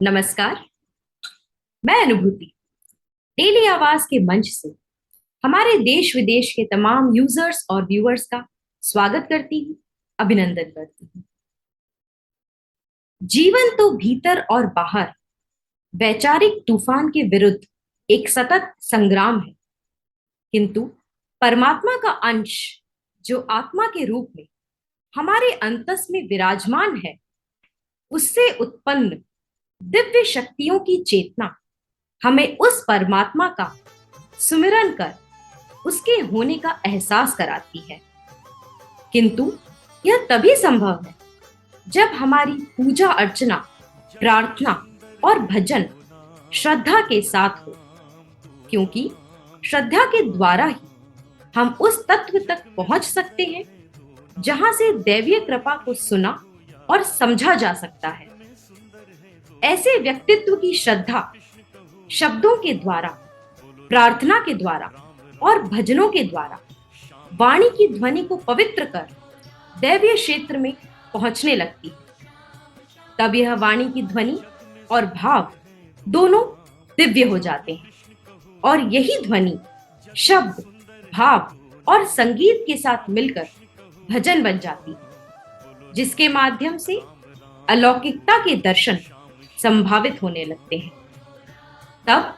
नमस्कार। मैं अनुभूति डेली आवाज के मंच से हमारे देश विदेश के तमाम यूजर्स और व्यूअर्स का स्वागत करती हूँ, अभिनंदन करती हूँ। जीवन तो भीतर और बाहर वैचारिक तूफान के विरुद्ध एक सतत संग्राम है, किंतु परमात्मा का अंश जो आत्मा के रूप में हमारे अंतस में विराजमान है, उससे उत्पन्न दिव्य शक्तियों की चेतना हमें उस परमात्मा का सुमिरन कर उसके होने का एहसास कराती है। किंतु यह तभी संभव है जब हमारी पूजा अर्चना, प्रार्थना और भजन श्रद्धा के साथ हो, क्योंकि श्रद्धा के द्वारा ही हम उस तत्व तक पहुंच सकते हैं जहां से दैवीय कृपा को सुना और समझा जा सकता है। ऐसे व्यक्तित्व की श्रद्धा शब्दों के द्वारा, प्रार्थना के द्वारा और भजनों के द्वारा वाणी की ध्वनि को पवित्र कर दैवीय क्षेत्र में पहुंचने लगती है। तब यह वाणी की ध्वनि और भाव दोनों दिव्य हो जाते हैं और यही ध्वनि शब्द, भाव और संगीत के साथ मिलकर भजन बन जाती है, जिसके माध्यम से अलौकिकता के दर्शन संभावित होने लगते हैं। तब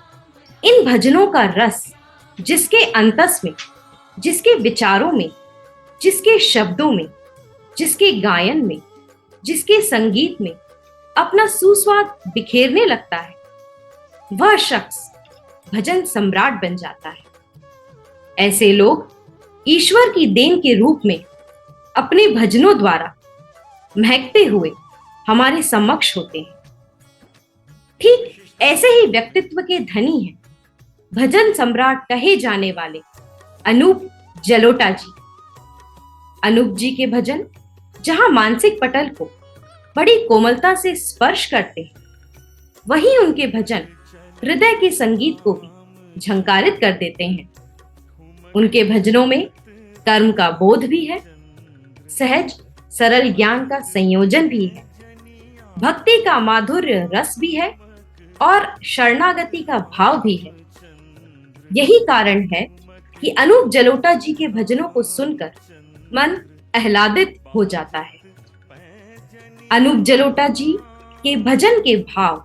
इन भजनों का रस जिसके अंतस में, जिसके विचारों में, जिसके शब्दों में, जिसके गायन में, जिसके संगीत में अपना सुस्वाद बिखेरने लगता है, वह शख्स भजन सम्राट बन जाता है। ऐसे लोग ईश्वर की देन के रूप में अपने भजनों द्वारा महकते हुए हमारे समक्ष होते हैं। ठीक ऐसे ही व्यक्तित्व के धनी हैं भजन सम्राट कहे जाने वाले अनूप जलोटा जी। अनूप जी के भजन जहां मानसिक पटल को बड़ी कोमलता से स्पर्श करते हैं, वहीं उनके भजन हृदय के संगीत को भी झंकारित कर देते हैं। उनके भजनों में कर्म का बोध भी है, सहज सरल ज्ञान का संयोजन भी है, भक्ति का माधुर्य रस भी है और शरणागति का भाव भी है। यही कारण है कि अनूप जलोटा जी के भजनों को सुनकर मन आह्लादित हो जाता है। अनूप जलोटा जी के भजन के भाव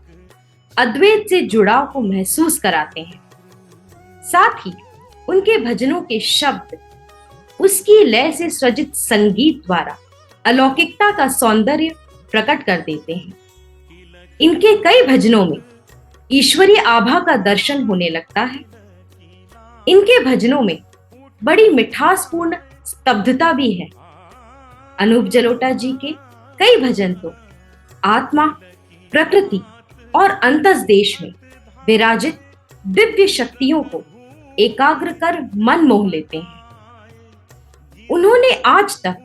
अद्वैत से जुड़ाव को महसूस कराते हैं। साथ ही उनके भजनों के शब्द उसकी लय से सृजित संगीत द्वारा अलौकिकता का सौंदर्य प्रकट कर देते हैं। इनके कई भजनों में ईश्वरीय आभा का दर्शन होने लगता है। इनके भजनों में बड़ी मिठासपूर्ण स्तब्धता भी है। अनूप जलोटा जी के कई भजन तो आत्मा, प्रकृति और अंतस देश में विराजित दिव्य शक्तियों को एकाग्र कर मन मोह लेते हैं। उन्होंने आज तक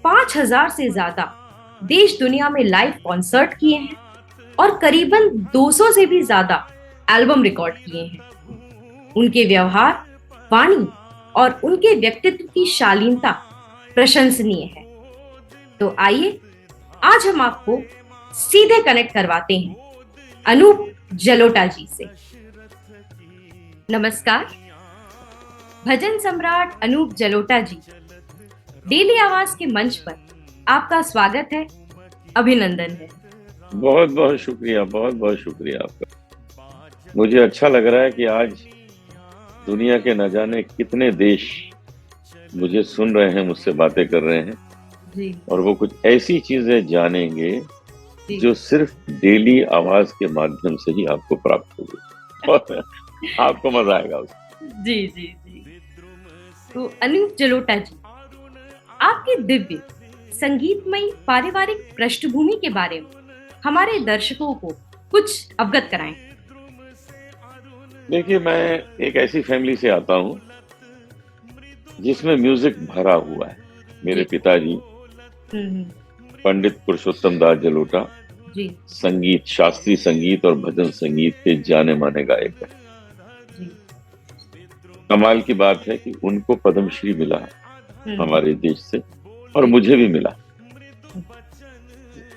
5000 से ज्यादा देश दुनिया में लाइव कॉन्सर्ट किए हैं और करीबन 200 से भी ज्यादा एल्बम रिकॉर्ड किए हैं। उनके व्यवहार, वाणी और उनके व्यक्तित्व की शालीनता प्रशंसनीय है। तो आइए आज हम आपको सीधे कनेक्ट करवाते हैं अनूप जलोटा जी से। नमस्कार। भजन सम्राट अनूप जलोटा जी, डेली आवाज के मंच पर आपका स्वागत है, अभिनंदन है। बहुत बहुत शुक्रिया, बहुत बहुत शुक्रिया आपका। मुझे अच्छा लग रहा है कि आज दुनिया के न जाने कितने देश मुझे सुन रहे हैं, मुझसे बातें कर रहे हैं जी। और वो कुछ ऐसी चीजें जानेंगे जो सिर्फ डेली आवाज के माध्यम से ही आपको प्राप्त होगी और आपको मजा आएगा उसमें। जी जी जी। तो अनूप जलोटा जी, आपकी दिव्य संगीतमयी पारिवारिक पृष्ठभूमि के बारे में हमारे दर्शकों को कुछ अवगत कराएं। देखिए, मैं एक ऐसी फैमिली से आता हूँ जिसमें म्यूजिक भरा हुआ है। मेरे पिताजी पंडित पुरुषोत्तम दास जलोटा जी, संगीत, शास्त्रीय संगीत और भजन संगीत के जाने माने गायक है। कमाल की बात है कि उनको पद्मश्री मिला हमारे देश से और मुझे भी मिला।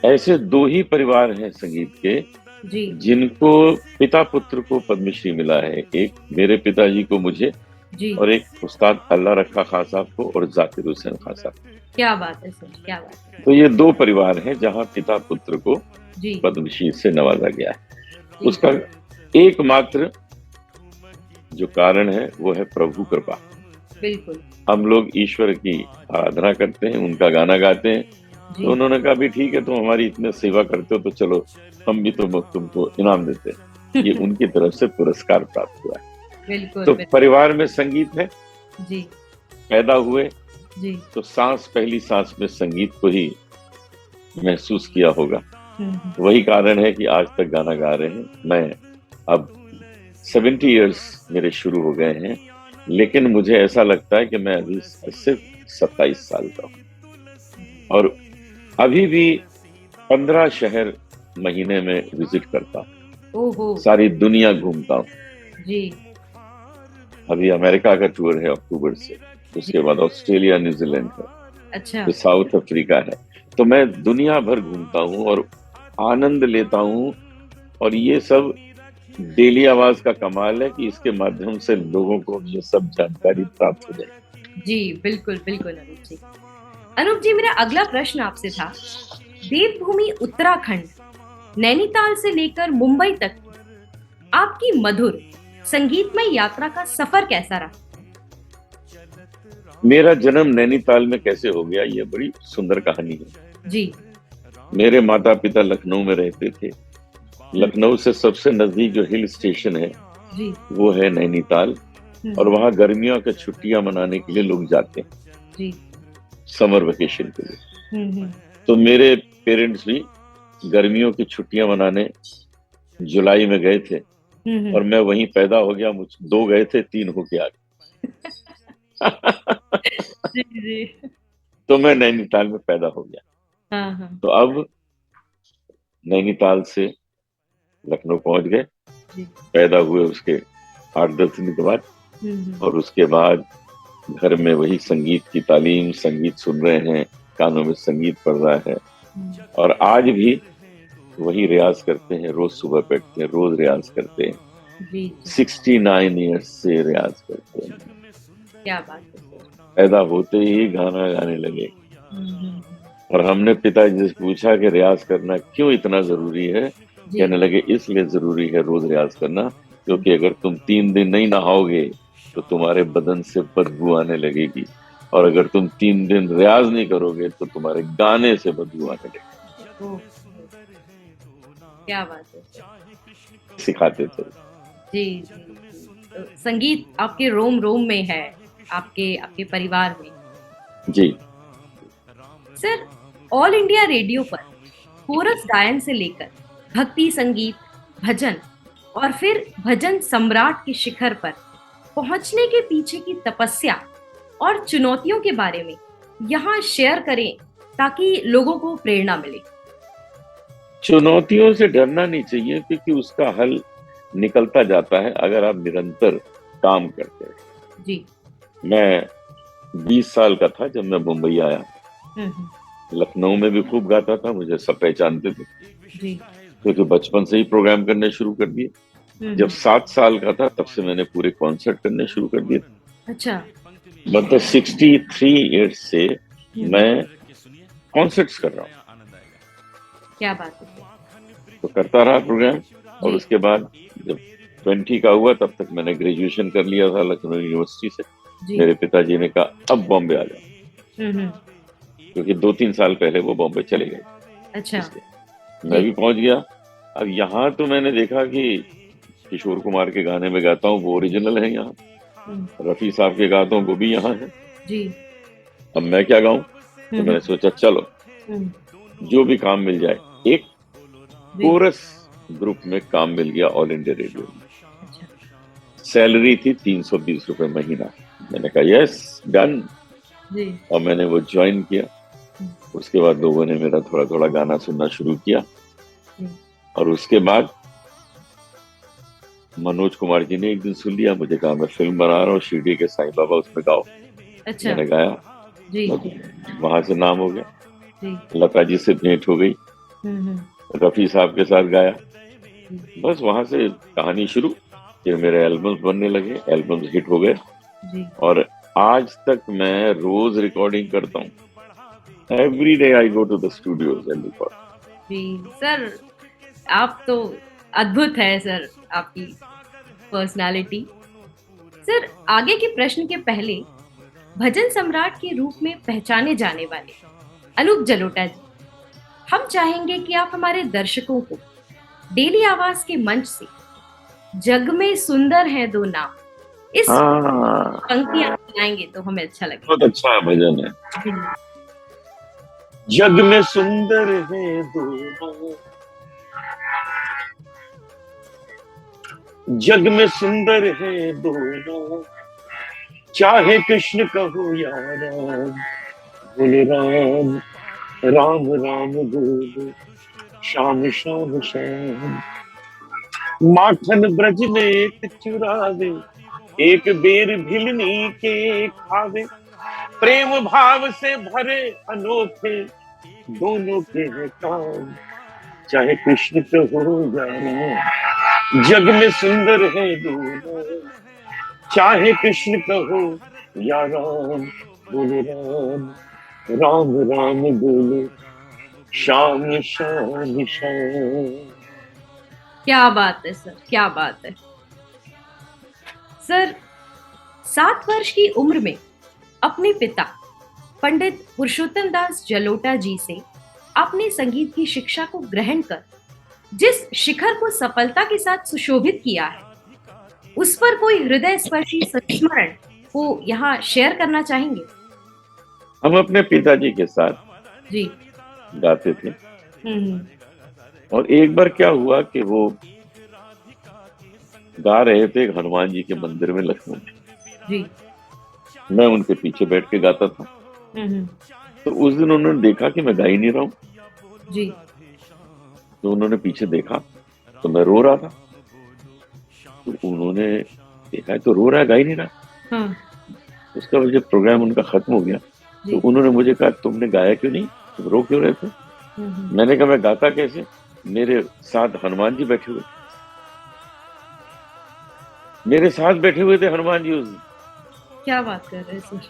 ऐसे दो ही परिवार हैं संगीत के जी जिनको पिता पुत्र को पद्मश्री मिला है, एक मेरे पिताजी को, मुझे, जी। और एक उस्ताद अल्लाह रखा खान साहब को और जाकिर हुसैन खान साहब। क्या बात है सर, क्या बात है। तो ये दो परिवार हैं जहां पिता पुत्र को जी पद्मश्री से नवाजा गया है। जी उसका एकमात्र जो कारण है वो है प्रभु कृपा। बिल्कुल। हम लोग ईश्वर की आराधना करते हैं, उनका गाना गाते हैं, तो जी उन्होंने कहा भी ठीक है, तुम हमारी इतने सेवा करते हो तो चलो हम भी तुमको इनाम देते हैं। ये उनकी तरफ से पुरस्कार प्राप्त हुआ है। बिल्कुल तो बिल्कुल। परिवार में संगीत है, जी पैदा हुए जी। तो पहली सांस में संगीत को ही महसूस किया होगा। हम्म। वही कारण है कि आज तक गाना गा रहे हैं। मैं अब 70 इयर्स मेरे शुरू हो गए हैं, लेकिन मुझे ऐसा लगता है कि मैं अभी सिर्फ 27 साल का हूँ और अभी भी 15 शहर महीने में विजिट करता हूँ, ओहो। सारी दुनिया घूमता हूँ। जी अभी अमेरिका का टूर है अक्टूबर से, जी। उसके बाद ऑस्ट्रेलिया, न्यूजीलैंड है, अच्छा। फिर साउथ अफ्रीका है। तो मैं दुनिया भर घूमता हूँ और आनंद लेता हूँ। और ये सब डेली आवाज का कमाल है कि इसके माध्यम से लोगों को ये सब जानकारी प्राप्त हो जाए। जी बिल्कुल बिल्कुल अनूप जी। अनूप जी, मेरा अगला प्रश्न आपसे था, देवभूमि उत्तराखंड नैनीताल से लेकर मुंबई तक आपकी मधुर संगीतमय यात्रा का सफर कैसा रहा? मेरा जन्म नैनीताल में कैसे हो गया, ये बड़ी सुंदर कहानी है। जी मेरे माता पिता लखनऊ में रहते थे। लखनऊ से सबसे नजदीक जो हिल स्टेशन है जी। वो है नैनीताल, और वहाँ गर्मियों की छुट्टियां मनाने के लिए लोग जाते हैं, जी। समर वेकेशन के लिए। हम्म। तो मेरे पेरेंट्स भी गर्मियों की छुट्टियां मनाने जुलाई में गए थे, और मैं वहीं पैदा हो गया। मुझ दो गए थे, तीन होके आ गए। जी जी। तो मैं नैनीताल में पैदा हो गया। हाँ हाँ। तो अब नैनीताल से लखनऊ पहुंच गए, जी। पैदा हुए उसके 8-10 दिन के बाद। हम्म। और उसके बाद घर में वही संगीत की तालीम, संगीत सुन रहे हैं, कानों में संगीत पड़ रहा है। और आज भी वही रियाज करते हैं, रोज सुबह बैठते हैं, रोज रियाज करते हैं। जी जी। 69 ईयर्स से रियाज करते हैं। क्या बात है सर। पैदा होते ही गाना गाने लगे। हम्म। और हमने पिताजी से पूछा कि रियाज करना क्यों इतना जरूरी है। जी कहने लगे इसलिए जरूरी है रोज रियाज करना, क्योंकि अगर तुम 3 दिन नहीं नहाओगे तो तुम्हारे बदन से बदबू आने लगेगी, और अगर तुम 3 दिन रियाज नहीं करोगे तो तुम्हारे गाने से बदबू आने लगेगी। ओह, क्या बात है सर। सिखाते थे। जी जी जी। तो संगीत आपके रोम रोम में है, आपके आपके परिवार में। जी। सर, ऑल इंडिया रेडियो पर कोरस गायन से लेकर भक्ति संगीत, भजन और फिर भजन सम्राट के शिखर पर पहुंचने के पीछे की तपस्या और चुनौतियों के बारे में यहाँ शेयर करें, ताकि लोगों को प्रेरणा मिले। चुनौतियों से डरना नहीं चाहिए, क्योंकि उसका हल निकलता जाता है अगर आप निरंतर काम करते हैं। जी। मैं 20 साल का था जब मैं मुंबई आया। हम्म। लखनऊ में भी खूब गाता था, मुझे सब पहचानते थे, जी। क्योंकि बचपन से ही प्रोग्राम करने शुरू कर दिए। जब 7 साल का था तब से मैंने पूरे कॉन्सर्ट करने शुरू कर दिए। अच्छा। मतलब 63 ईयर्स से मैं कॉन्सर्ट्स कर रहा हूँ। क्या बात है सर। तो करता रहा प्रोग्राम। और जी उसके बाद जब 20 का हुआ तब तक मैंने ग्रेजुएशन कर लिया था लखनऊ यूनिवर्सिटी से। जी। मेरे पिताजी ने कहा अब बॉम्बे आ जाओ, हम्म। क्योंकि 2-3 साल पहले वो बॉम्बे चले गए। अच्छा। इसलिए मैं भी पहुंच गया। अब यहाँ तो मैंने देखा कि किशोर कुमार के गाने में गाता हूँ वो ओरिजिनल है, यहाँ रफी साहब के गाता हूँ वो भी यहाँ है। जी। अब मैं क्या गाऊं? तो मैंने सोचा चलो जो भी काम मिल जाए। एक कोरस ग्रुप में काम मिल गया ऑल इंडिया रेडियो में। अच्छा। सैलरी थी 320 रुपए महीना। मैंने कहा यस डन, जी। और मैंने वो ज्वाइन किया। उसके बाद लोगों ने मेरा थोड़ा थोड़ा गाना सुनना शुरू किया। और उसके बाद मनोज कुमार जी ने एक दिन सुन लिया, मुझे कहा मैं फिल्म बना रहा हूँ शिरडी के साईं बाबा, उसमें गाओ। अच्छा। मैंने गाया। जी। वहां से नाम हो गया। जी। लता जी से भेंट हो गई, रफी साहब के साथ गाया। बस वहां से कहानी शुरू। फिर मेरे एल्बम्स बनने लगे, एल्बम्स हिट हो गए, जी और आज तक मैं रोज रिकॉर्डिंग करता हूँ। Every day I go to the studios and record. जी सर, आप तो अद्भुत है सर, आपकी पर्सनालिटी। सर, आगे के प्रश्न के पहले भजन सम्राट के रूप में पहचाने जाने वाले अनूप जलोटा जी, हम चाहेंगे कि आप हमारे दर्शकों को डेली आवाज के मंच से जग में सुंदर है दो नाम, इस हाँ, पंक्तियां सुनाएंगे तो हमें अच्छा लगेगा। बहुत अच्छा भजन है। जी जग में सुंदर है दोनों, जग में सुंदर है दोनों, चाहे कृष्ण कहो या राम, बोले राम राम राम बोलो, श्याम श्याम श्याम। माखन ब्रज में एक चुरावे, एक बेर भिलनी के खावे, प्रेम भाव से भरे अनोखे दोनों के हैं काम, चाहे कृष्ण तो हो या राम, जग में सुंदर है दोनों, चाहे कृष्ण कहो या राम, बोले राम राम राम बोलो, श्याम श्याम श्याम। क्या बात है सर, क्या बात है सर। 7 वर्ष की उम्र में अपने पिता पंडित पुरुषोत्तम दास जलोटा जी से आपने संगीत की शिक्षा को ग्रहण कर जिस शिखर को सफलता के साथ सुशोभित किया है, उस पर कोई हृदय स्पर्शी संस्मरण को यहाँ शेयर करना चाहेंगे? हम अपने पिताजी के साथ जी। गाते थे, हम्म। और एक बार क्या हुआ कि वो गा रहे थे हनुमान जी के मंदिर में लखनऊ में। जी। मैं उनके पीछे बैठ के गाता था। हम्म। तो उस दिन उन्होंने देखा कि मैं गा ही नहीं रहा हूँ, जी। तो उन्होंने पीछे देखा तो मैं रो रहा था। तो उन्होंने देखा तो रो रहा है, गा ही नहीं रहा। हाँ। उसका बाद जब प्रोग्राम उनका खत्म हो गया तो जी। उन्होंने मुझे कहा, तुमने गाया क्यों नहीं, तुम रो क्यों रहे थे? मैंने कहा, मैं गाता कैसे, मेरे साथ हनुमान जी बैठे हुए, मेरे साथ बैठे हुए थे हनुमान जी उस दिन, क्या बात कर रहे हैं सर?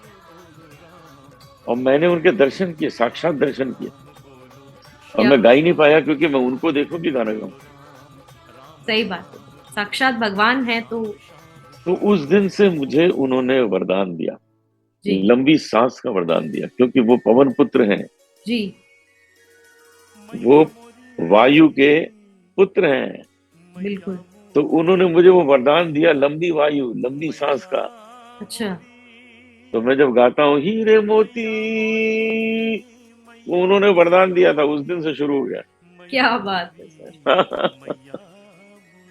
और मैंने उनके दर्शन किए, साक्षात दर्शन किए, और क्या मैं गा ही नहीं पाया क्योंकि मैं उनको देखो कि गाना गाऊं। सही बात है, साक्षात भगवान है तो उस दिन से मुझे उन्होंने वरदान दिया, जी। लंबी सांस का वरदान दिया, क्योंकि वो पवन पुत्र हैं, जी। वो वायु के पुत्र हैं। बिल्कुल। तो उन्होंने मुझे वो वरदान दिया, लंबी वायु, लंबी सांस का। अच्छा। तो मैं जब गाता हूँ हीरे मोती, वो उन्होंने वरदान दिया था, उस दिन से शुरू हो गया। क्या बात है सर,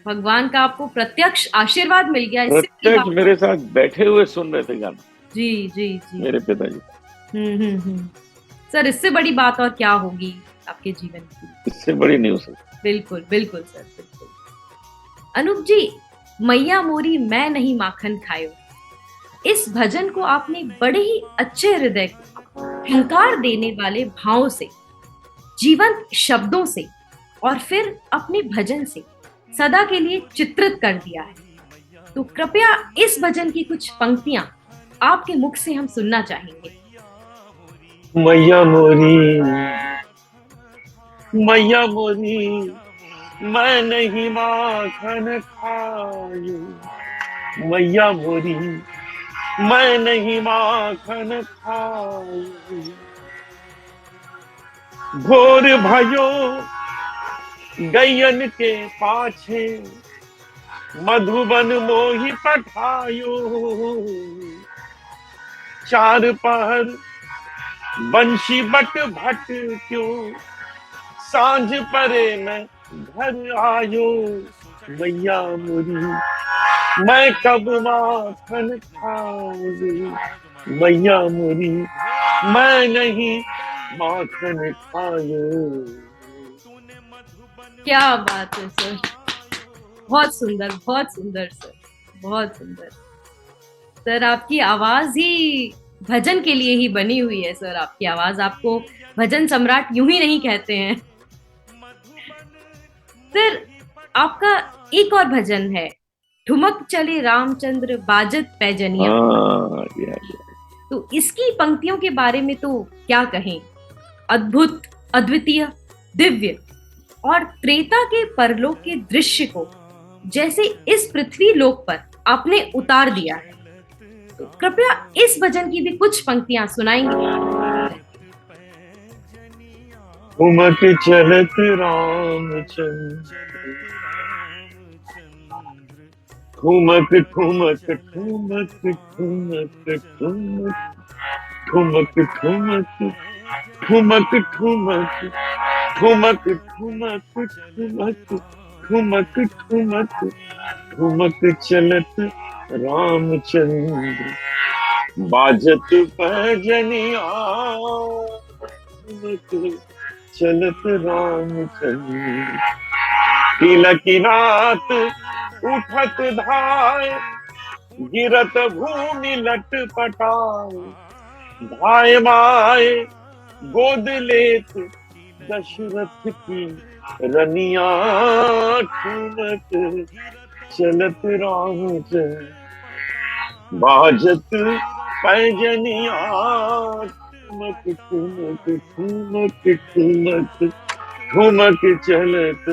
भगवान का आपको प्रत्यक्ष आशीर्वाद मिल गया, इससे बड़ी प्रत्यक्ष बात। मेरे साथ बैठे हुए सुन रहे थे गाना, जी जी जी। मेरे पिताजी। सर, इससे बड़ी बात और क्या होगी आपके जीवन की? इससे बड़ी नहीं हो सकती। बिल्कुल बिल्कुल सर, बिल्कुल। अनूप जी, मैया मोरी मैं नहीं माखन खायो, इस भजन को आपने बड़े ही अच्छे हृदय को हुंकार देने वाले भावों से, जीवंत शब्दों से और फिर अपने भजन से सदा के लिए चित्रित कर दिया है। तो कृपया इस भजन की कुछ पंक्तियां आपके मुख से हम सुनना चाहेंगे। मैया मोरी, मैया मोरी, मैं नहीं माखन खायो, मैया मोरी, मैं नहीं माखन खायो, घोर भयो गैयन के पाछे, मधुबन मोहि पठायो, चार पहर बंशी बट भट क्यों, सांझ परे मैं घर आयो, मैया मोरी, मैं कब माखन खाऊंगी, मैया मोरी, मैं नहीं माखन खायो। क्या बात है सर, बहुत सुंदर, बहुत सुंदर सर, बहुत सुंदर। सर, आपकी आवाज ही भजन के लिए ही बनी हुई है सर। आपकी आवाज, आपको भजन सम्राट यूं ही नहीं कहते हैं सर। आपका एक और भजन है, ठुमक चले रामचंद्र बाजत पैजनिया। हाँ जी, हाँ जी। तो इसकी पंक्तियों के बारे में तो क्या कहें। अद्भुत, अद्वितीय, दिव्य और त्रेता के परलोक के दृश्य को जैसे इस पृथ्वी लोक पर आपने उतार दिया है। तो कृपया इस भजन की भी कुछ पंक्तियां सुनाएंगे। ठुमक चलत रामचंद्र, ठुमक ठुमक ठुमक ठुमक ठुमक, ठुमक ठुमक ठुमक ठुमक, ठुमक ठुमक ठुमक, ठुमक ठुमक ठुमक चलत रामचंद्र, बाजत पैजनिया, ठुमक चलत रामचंद्र। तिलक की रात उठत धाय, गिरत भूमि लटपटाए, धाय माए गोद लेत दशरथ की रनिया, ठुमक चलत रामचंद्र, बाजत पैजनिया, ठुमक ठुमक ठुमक ठुमक, ठुमक चलत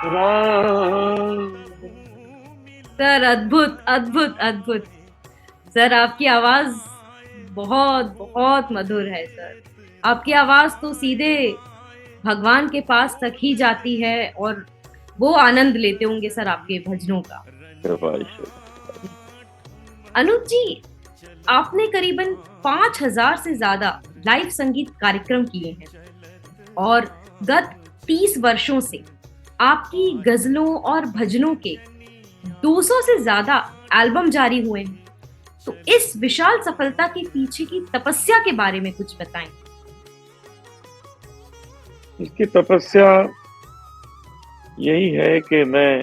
राम। सर अद्भुत, अद्भुत, अद्भुत। सर आपकी आवाज बहुत बहुत मधुर है सर। आपकी आवाज तो सीधे भगवान के पास तक ही जाती है और वो आनंद लेते होंगे सर आपके भजनों का। अनूप जी, आपने करीबन 5,000 से ज्यादा लाइव संगीत कार्यक्रम किए हैं और गत 30 वर्षों से आपकी गजलों और भजनों के 200 से ज्यादा एल्बम जारी हुए हैं। तो इस विशाल सफलता के पीछे की तपस्या के बारे में कुछ बताएं। इसकी तपस्या यही है कि मैं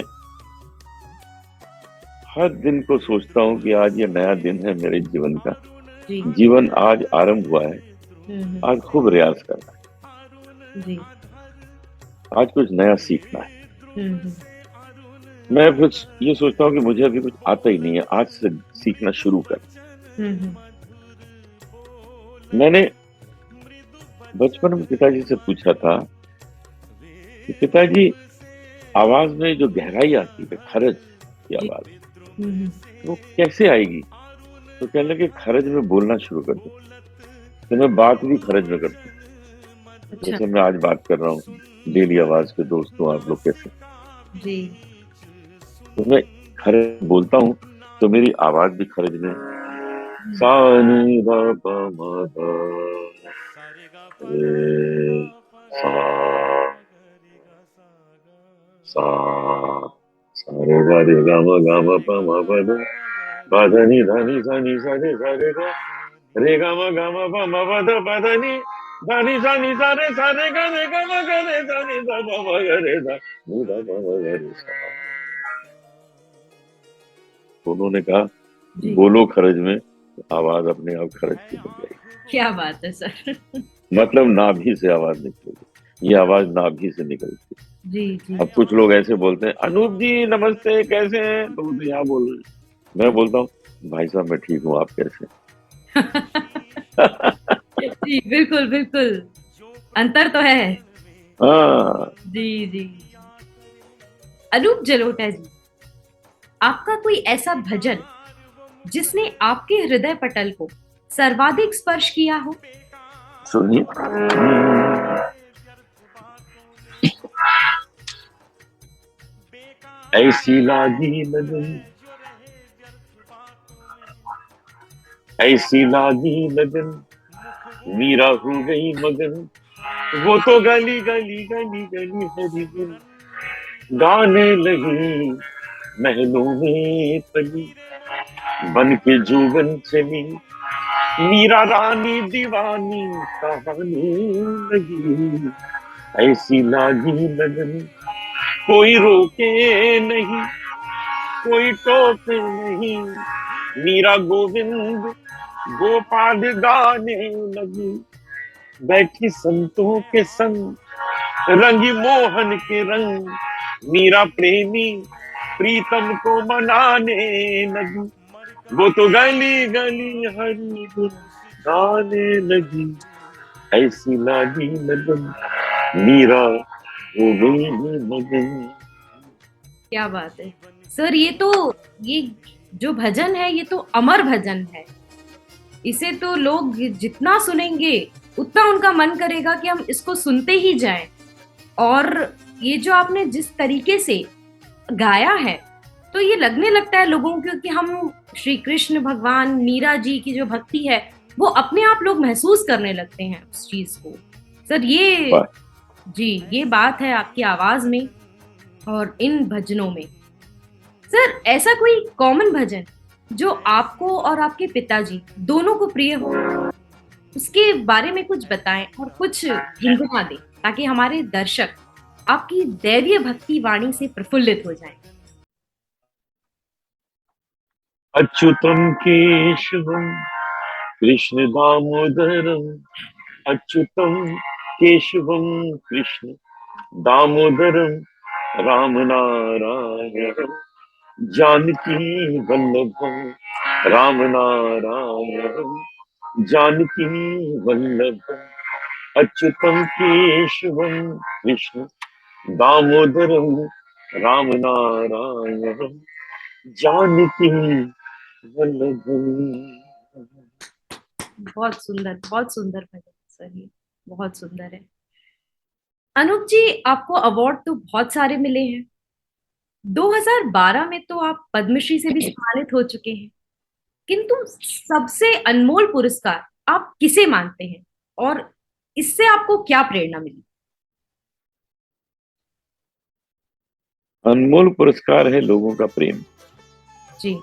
हर दिन को सोचता हूँ कि आज ये नया दिन है मेरे जीवन का। जीवन आज आरंभ हुआ है, आज खूब रियाज करना है जी। आज कुछ नया सीखना है। मैं कुछ ये सोचता हूँ कि मुझे अभी कुछ आता ही नहीं है, आज से सीखना शुरू कर। मैंने बचपन में पिताजी से पूछा था कि पिताजी, आवाज में जो गहराई आती है, खरज की आवाज, वो कैसे आएगी? तो कहने लगे खरज में बोलना शुरू कर दो। तो मैं बात भी खरज में करता हूँ। जैसे मैं आज बात कर रहा हूँ डेली आवाज के दोस्तों, आप लोग कैसे जी। तो मैं खरज बोलता हूँ तो मेरी आवाज भी खरज में, सा नी धा पा मा धा रे सा, सा सा रे गा रे गा मा पा मा पा धा, पा धा नी धा नी सा नी सा रे गा रे गा मा पा मा पा धा, पा धा नी धा नी सा रे गा मा गा रे धा नी धा पा मा गा रे धा नी धा पा मा गा रे सा। उन्होंने कहा बोलो खरज में, आवाज अपने आप खरज की बन जाएगी। क्या बात है सर। मतलब नाभि से आवाज निकलेगी, ये आवाज नाभि से निकलती है जी जी। अब कुछ लोग ऐसे बोलते हैं, अनूप जी नमस्ते कैसे हैं, तो वो तो यहाँ बोल रहे हैं। मैं बोलता हूँ भाई साहब मैं ठीक हूँ, आप कैसे जी बिल्कुल बिल्कुल, अंतर तो है। हाँ जी जी। अनूप जलोटा जी, आपका कोई ऐसा भजन जिसने आपके हृदय पटल को सर्वाधिक स्पर्श किया हो? सुनिए। ऐसी लागी लगन, ऐसी लागी लगन, मीरा हो गई मगन, वो तो गली गली गली गली हरी गुल गाने लगी, महलों में पली बन के जुगन चली, मीरा रानी दीवानी कहानी लगी। ऐसी लागी लगन, कोई रोके नहीं, कोई टोके नहीं, मीरा गोविंद गोपाल गाने लगी, बैठी संतों के संग, रंगी मोहन के रंग, मीरा प्रेमी प्रीतम को मनाने लगी, वो तो गली गली हरी गुन गाने लगी, ऐसी लागी लगन मीरा हो गई मगन। क्या बात है सर, ये जो भजन है ये तो अमर भजन है। इसे तो लोग जितना सुनेंगे उतना उनका मन करेगा कि हम इसको सुनते ही जाएं। और ये जो आपने जिस तरीके से गाया है, तो ये लगने लगता है लोगों को कि हम श्री कृष्ण भगवान मीरा जी की जो भक्ति है वो अपने आप लोग महसूस करने लगते हैं उस चीज को। सर ये, जी ये बात है आपकी आवाज में और इन भजनों में। सर ऐसा कोई कॉमन भजन जो आपको और आपके पिताजी दोनों को प्रिय हो, उसके बारे में कुछ बताएं और कुछ गुनगुना दें ताकि हमारे दर्शक आपकी दैवीय भक्ति वाणी से प्रफुल्लित हो जाएं। अच्युतम केशवम कृष्ण दामोदरम, अच्युतम केशवम कृष्ण दामोदरम, राम नारायणम जानकी वल्लभम, राम नारायणम जानकी वल्लभम, अच्युतम केशवम कृष्ण दामोदरम, राम नारायणम जानकी वल्लभम। बहुत सुंदर भजन सर, ये बहुत सुंदर है। अनूप जी, आपको अवार्ड तो बहुत सारे मिले हैं। 2012 में तो आप पद्मश्री से भी सम्मानित हो चुके हैं, किंतु सबसे अनमोल पुरस्कार आप किसे मानते हैं और इससे आपको क्या प्रेरणा मिली? अनमोल पुरस्कार है लोगों का प्रेम, जी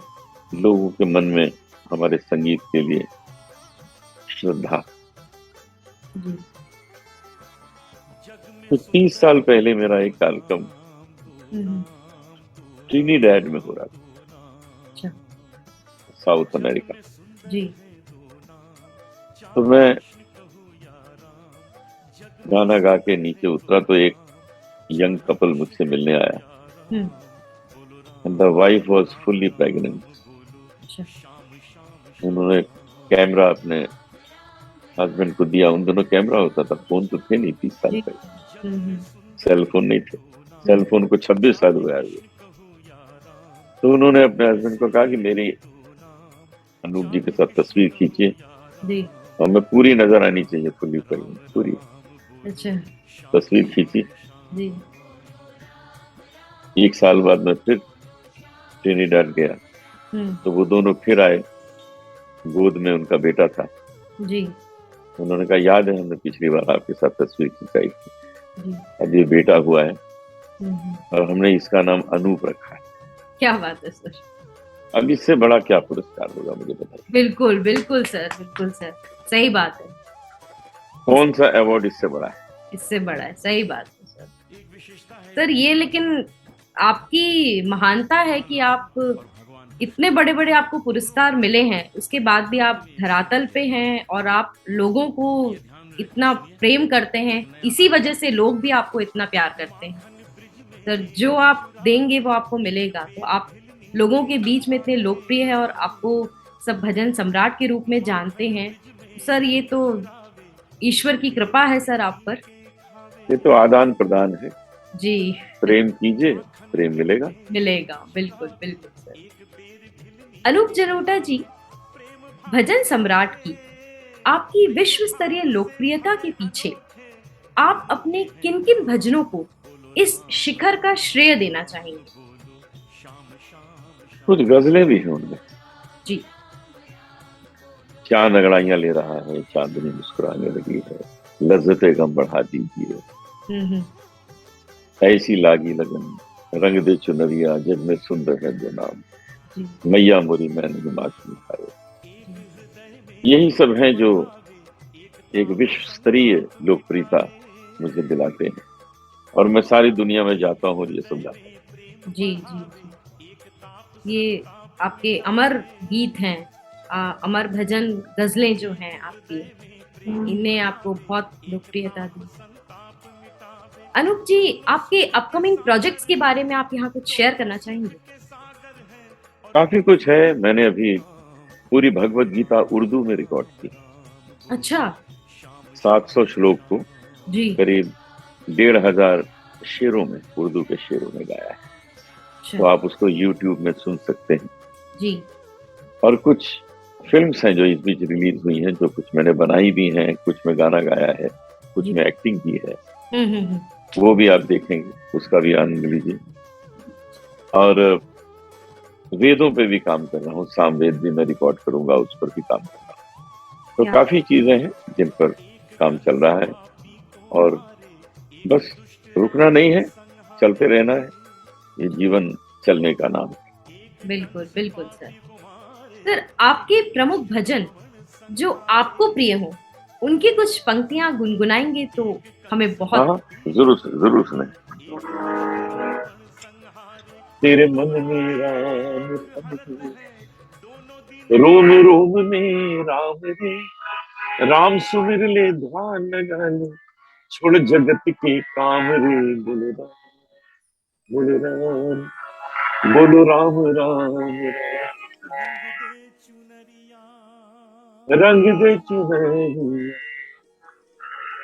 लोगों के मन में हमारे संगीत के लिए श्रद्धा। जी तो 30 साल पहले मेरा एक कार्यक्रम हम्म, ट्रिनिडैड में हो रहा था, अच्छा साउथ अमेरिका। जी तो मैं गाना गा के नीचे उतरा तो एक यंग कपल मुझसे मिलने आया। Hmm, the wife was fully pregnant. अच्छा उन्होंने कैमरा अपने हस्बैंड को दिया। उन दोनों कैमरा होता था, फोन तो थे नहीं 30 साल जी पहले, हम्म, सेल फोन नहीं थे। सेल फोन को 26 साल हुए आए हुए। तो उन्होंने अपने हस्बैंड को कहा कि मेरी अनूप जी के साथ तस्वीर खींचिए जी और मैं पूरी नजर आनी चाहिए, फुल्ली प्रेग्नेंट पूरी। अच्छा तस्वीर खींची। जी 1 साल बाद मैं फिर ट्रिनिडाड गया तो वो दोनों फिर आए। गोद में उनका बेटा था। जी उन्होंने कहा याद है हमने पिछली बार आपके साथ तस्वीर खिंचाई थी, जी अब ये बेटा हुआ है हम्म, और हमने इसका नाम अनूप रखा है। क्या बात है सर, अब इससे बड़ा क्या पुरस्कार होगा मुझे बताइए। बिल्कुल बिल्कुल सर, बिल्कुल सर, सही बात है। कौन सा अवार्ड इससे बड़ा है? इससे बड़ा है, सही बात है सर। सर ये लेकिन आपकी महानता है कि आप इतने बड़े बड़े आपको पुरस्कार मिले हैं, उसके बाद भी आप धरातल पे हैं और आप लोगों को इतना प्रेम करते हैं। इसी वजह से लोग भी आपको इतना प्यार करते हैं। सर जो आप देंगे वो आपको मिलेगा। तो आप लोगों के बीच में इतने लोकप्रिय है और आपको सब भजन सम्राट के रूप में जानते हैं। सर ये तो ईश्वर की कृपा है सर आप पर। ये तो आदान प्रदान है। जी प्रेम कीजिए, प्रेम मिलेगा। मिलेगा, बिल्कुल बिल्कुल सर। अनूप जलोटा जी, भजन सम्राट की आपकी विश्व स्तरीय लोकप्रियता के पीछे आप अपने किन किन भजनों को इस शिखर का श्रेय देना चाहेंगे? कुछ गजलें भी हैं उनमें। जी चांद अंगड़ाइयां ले रहा है, चांदनी मुस्कुराने लगी है, लज्जते गम बढ़ा दीजिए, हम्म, ऐसी लागी लगन, रंग दे चुनरिया, जग में सुंदर है जो नाम, जी मैया मोरी मैंने माथी खाए। यही सब हैं जो एक विश्व स्तरीय लोकप्रियता मुझे दिलाते हैं और मैं सारी दुनिया में जाता हूँ और ये सब गाता हूँ। जी जी जी, ये आपके अमर गीत हैं, अमर भजन गजलें जो हैं आपकी, इनने आपको बहुत लोकप्रियता दी। अनूप जी, आपके अपकमिंग प्रोजेक्ट्स के बारे में आप यहाँ कुछ शेयर करना चाहेंगे? काफी कुछ है। मैंने अभी पूरी भगवत गीता उर्दू में रिकॉर्ड की। अच्छा। 700 श्लोक को जी। करीब 1,500 शेरों में, उर्दू के शेरों में गाया है। अच्छा। तो आप उसको यूट्यूब में सुन सकते हैं। जी। और कुछ फिल्म्स हैं जो इस बीच रिलीज हुई हैं, जो कुछ मैंने बनाई भी हैं, कुछ में गाना गाया है, कुछ जी। में एक्टिंग की है। हम्म। वो भी आप देखेंगे, उसका भी आनंद लीजिए। और वेदों पे भी काम कर रहा हूँ, सामवेद भी मैं रिकॉर्ड करूंगा, उस पर भी काम कर रहा हूँ। तो क्या? काफी चीजें हैं जिन पर काम चल रहा है। और बस रुकना नहीं है, चलते रहना है। ये जीवन चलने का नाम है। बिल्कुल बिल्कुल सर। सर, आपके प्रमुख भजन जो आपको प्रिय हो, उनकी कुछ पंक्तियां गुनगुनाएंगे तो हमें हाँ बहुत। हाँ, जरूर जरूर सुने। तेरे मन में राम राम, रोम रोम में राम रे, राम सुमिर ले ध्यान लगा ले, छोड़ जगत के काम रे। बोलो राम, बोलो राम, बोलो राम राम। रंग दे चुनरिया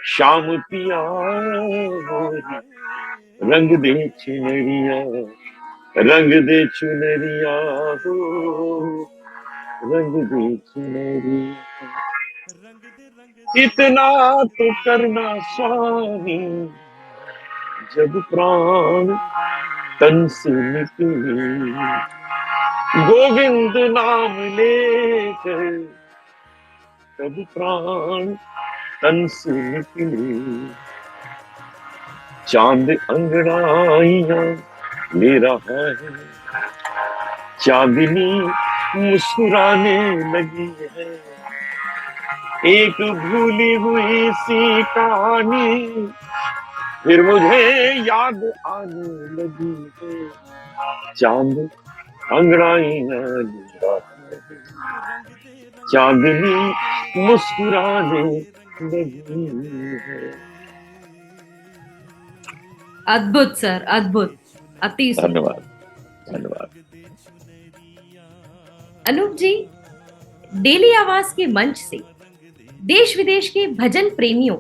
श्याम पिया मोरी, रंग दे चुनरिया, रंग दे चुनरिया हो, रंग दे चुनरिया। इतना तो करना स्वामी, जब प्राण तन से निकले, गोविंद नाम लेकर तब प्राण तन से निकले। चांद अंगड़ाइयां ले रहा है, चांदनी मुस्कुराने लगी है, एक भूली हुई सी कहानी फिर मुझे याद आने लगी है। चांद अंगड़ाइयां ले रहा है, चांदनी मुस्कुराने लगी है। अद्भुत सर, अद्भुत। अति सुंदर। धन्यवाद, जी। धन्यवाद। अनूप जी, डेली आवाज के मंच से देश विदेश के भजन प्रेमियों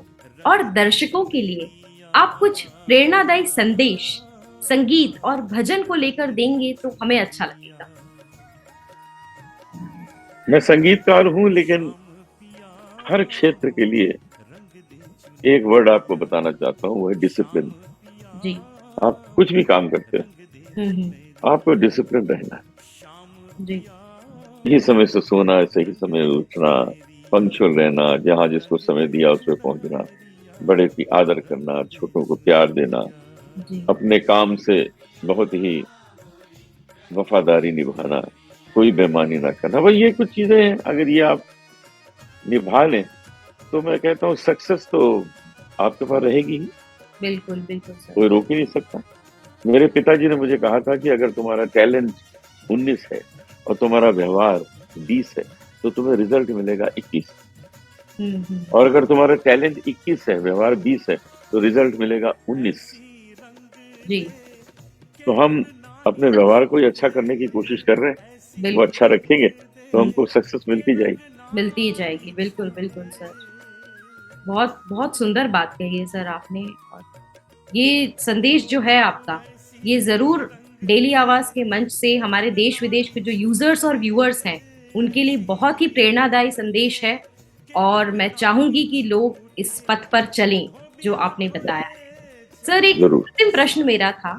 और दर्शकों के लिए आप कुछ प्रेरणादायी संदेश संगीत और भजन को लेकर देंगे तो हमें अच्छा लगेगा। मैं संगीतकार हूं, लेकिन हर क्षेत्र के लिए एक वर्ड आपको बताना चाहता हूँ, वो है डिसिप्लिन। जी। आप कुछ भी काम करते हम्म। हो, आपको डिसिप्लिन रहना है। जी। सही समय से सोना, सही समय उठना, पंक्चुअल रहना, जहां जिसको समय दिया उस पे पहुंचना, बड़े की आदर करना, छोटों को प्यार देना, जी। अपने काम से बहुत ही वफादारी निभाना, कोई बेईमानी ना करना। भाई ये कुछ चीजें हैं, अगर ये आप निभा लें तो मैं कहता हूँ सक्सेस तो आपके पास रहेगी ही। बिल्कुल बिल्कुल सर। कोई रोक ही नहीं सकता। मेरे पिताजी ने मुझे कहा था कि अगर तुम्हारा टैलेंट 19 है और तुम्हारा व्यवहार 20 है, तो तुम्हें रिजल्ट मिलेगा 21। हम्म। और अगर तुम्हारा टैलेंट 21 है, व्यवहार 20 है, तो रिजल्ट मिलेगा 19। जी। तो हम अपने व्यवहार को ही अच्छा करने की कोशिश कर रहे हैं, वो बिल्कुल। अच्छा रखेंगे तो हम्म, हमको सक्सेस मिलती जाएगी। मिलती ही जाएगी। बिल्कुल बिल्कुल सर। बहुत बहुत सुंदर बात कही है सर आपने। और ये संदेश जो है आपका, ये जरूर डेली आवाज के मंच से हमारे देश विदेश के जो यूजर्स और व्यूअर्स हैं उनके लिए बहुत ही प्रेरणादायी संदेश है। और मैं चाहूंगी कि लोग इस पथ पर चलें जो आपने बताया है। सर, एक जरूर। अंतिम प्रश्न मेरा था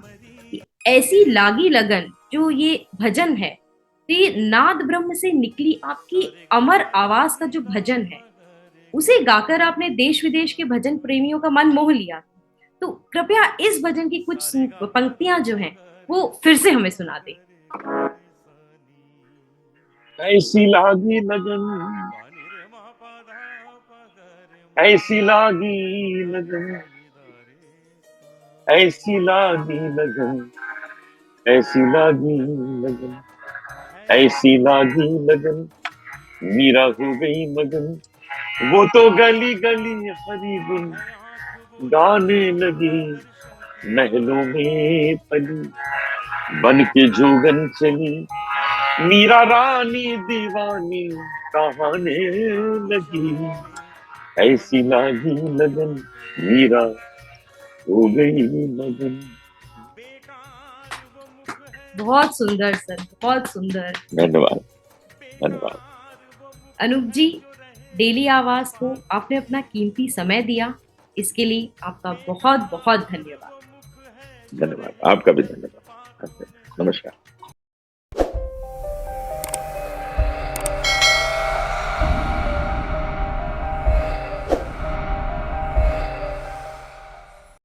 कि ऐसी लागी लगन जो ये भजन है, तो ये नाद ब्रह्म से निकली आपकी अमर आवाज का जो भजन है, उसे गाकर आपने देश विदेश के भजन प्रेमियों का मन मोह लिया। तो कृपया इस भजन की कुछ पंक्तियां जो हैं वो फिर से हमें सुना दे। ऐसी लागी लगन, ऐसी लागी लगन, ऐसी लागी लगन, ऐसी लागी लगन, ऐसी लागी लगन, मीरा हो गई मगन, वो तो गली गली हरी गुन, गाने लगी, महलों में पली, बन के जोगन चली, मीरा रानी दीवानी कहाने लगी, ऐसी लागी लगन, मीरा हो गई मगन। बहुत सुंदर सर, बहुत सुंदर। धन्यवाद, धन्यवाद। अनूप जी, डेली आवाज को आपने अपना कीमती समय दिया, इसके लिए आपका बहुत बहुत धन्यवाद। धन्यवाद, आपका भी धन्यवाद। नमस्कार।